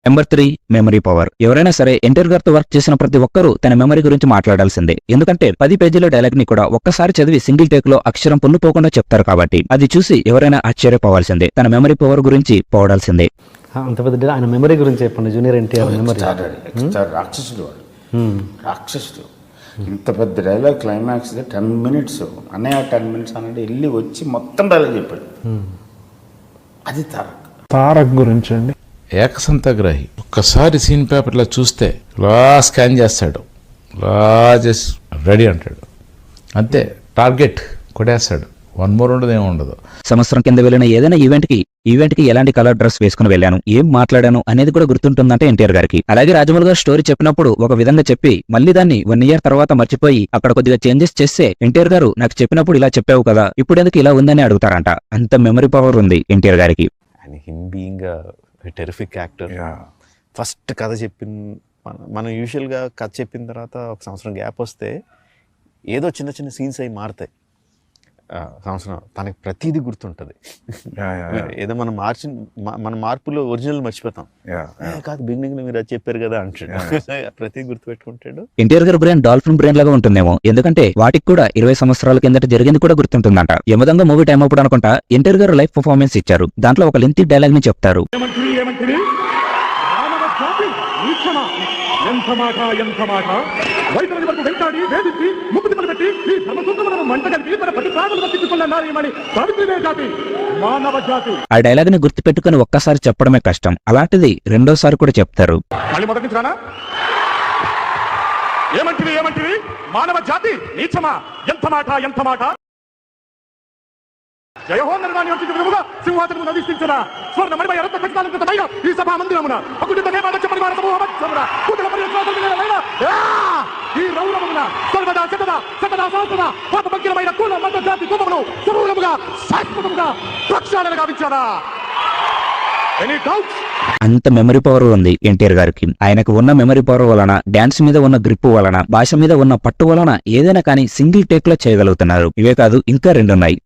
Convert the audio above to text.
Number 3 memory power. ఎవరైనా సరే ఎన్టీఆర్ గారితో వర్క్ చేసిన ప్రతి ఒక్కరూ తన మెమరీ గురించి మాట్లాడాల్సిందే. ఎందుకంటే 10 పేజీల డైలాగ్ ని కూడా ఒక్కసారి చదివి సింగిల్ టేక్ లో అక్షరం పొల్లుపోకుండా చెప్తారు కాబట్టి అది చూసి ఎవరైనా ఆశ్చర్యపోవాల్సిందే. తన మెమరీ పవర్ గురించి పోవడాల్సిందే. అంత పెద్ద ఆయన మెమరీ గురించి చెప్పండి. జూనియర్ ఎన్టీఆర్ మెమరీ రాక్షసుడు వాడు, రాక్షసుడు. ఇంత పెద్ద డైలాగ్ క్లైమాక్స్ 10 minutes అన్నయ్య 10 minutes అన్నట్టు వెళ్ళి వచ్చి మొత్తం డైలాగ్ చెప్పాడు. అది తారక్ గురించి అండి. ఏకసంతగ్రహి. ఒక్కసారి సీన్ పేపర్లో చూస్తే ఇలా స్కాన్ చేస్తాడు, ఇలా చేసి రెడీ అంటాడు, అంతే టార్గెట్ కొట్టేస్తాడు. 1 more ఉండదు, ఏమి ఉండదు. సంవత్సరం కింద వెళ్ళిన ఏదైనా ఈవెంట్ కి ఎలాంటి కలర్ డ్రెస్ వేసుకుని వెళ్ళాను, ఏం మాట్లాడాను అనేది కూడా గుర్తుంటుందంటే ఎన్టీఆర్ గారికి. అలాగే రాజమౌళి గారు స్టోరీ చెప్పినప్పుడు ఒక విధంగా చెప్పి మళ్ళీ దాన్ని 1 year తర్వాత మర్చిపోయి అక్కడ కొద్దిగా చేంజెస్ చేస్తే ఎన్టీఆర్ గారు నాకు చెప్పినప్పుడు ఇలా చెప్పావు కదా, ఇప్పుడు ఎందుకు ఇలా ఉందని అడుగుతారంట. అంత మెమరీ పవర్ ఉంది ఎన్టీఆర్ గారికి. Terrific actor. ఫస్ట్ కథ మనం యూజువల్గా కథ చెప్పిన తర్వాత ఒక సంవత్సరం గ్యాప్ వస్తే ఏదో చిన్న చిన్న సీన్స్ అవి మారుతాయి. సంవత్సరం తనకి ప్రతిదీ గుర్తుంటుంది. ఏదో మన మార్పులో ఒరిజినల్ మర్చిపోతాం. కాదు బిగినింగ్ లో మీరు అది చెప్పారు కదా అంటాడు. ప్రతిదీ గుర్తుపెట్టుకుంటాడు. ఎన్టీఆర్ గారి బ్రెయిన్ డాల్ఫిన్ బ్రెయిన్ లాగా ఉంటుందేమో, ఎందుకంటే వాటికి కూడా 20 సంవత్సరాల కిందట జరిగింది కూడా గుర్తుంటుందంట. యమదంగా మూవీ టైం అప్పుడు అనుకుంటా ఎన్టీఆర్ గారు లైవ్ పర్ఫార్మెన్స్ ఇచ్చారు. దాంట్లో ఒక లెంతీ డైలాగ్ ని చెప్తారు. ఆ డైలాగ్ ని గుర్తు పెట్టుకుని ఒక్కసారి చెప్పడమే కష్టం, అలాంటిది రెండోసారి కూడా చెప్తారు. మానవ జాతి నీచమా, ఎంత మాట ఎంత మాట. జయహోన్నరదాన్ని వంటి విధముగా సింహాసనమును అధిష్ఠించునా స్వర్ణ మణిమయ రత్న ఖచ్చితాలంకృతమైన ఈ సభా మందిరమున అకుటిత నేమాలక్ష్య పరివార సమూహ మధ్యమున కూటల పరిశ్వాసములైన ఈ రౌరవమున సర్వదా సతదా సహస్రదా పాపభంకిరమైన కుల మత జాతి కులమును సమూలముగా శాశ్వతముగా ప్రక్షాళన గావించారా? Any doubts? అంత మెమరీ పవర్ ఉంది ఎన్టీఆర్ గారికి. ఆయనకు ఉన్న మెమరీ పవర్ వలన, డాన్స్ మీద ఉన్న గ్రిప్ వలన, భాష మీద ఉన్న పట్టు వలన ఏదైనా కానీ సింగిల్ టేక్ లో చేయగలుగుతున్నారు. ఇవే కాదు ఇంకా 2 ఉన్నాయి.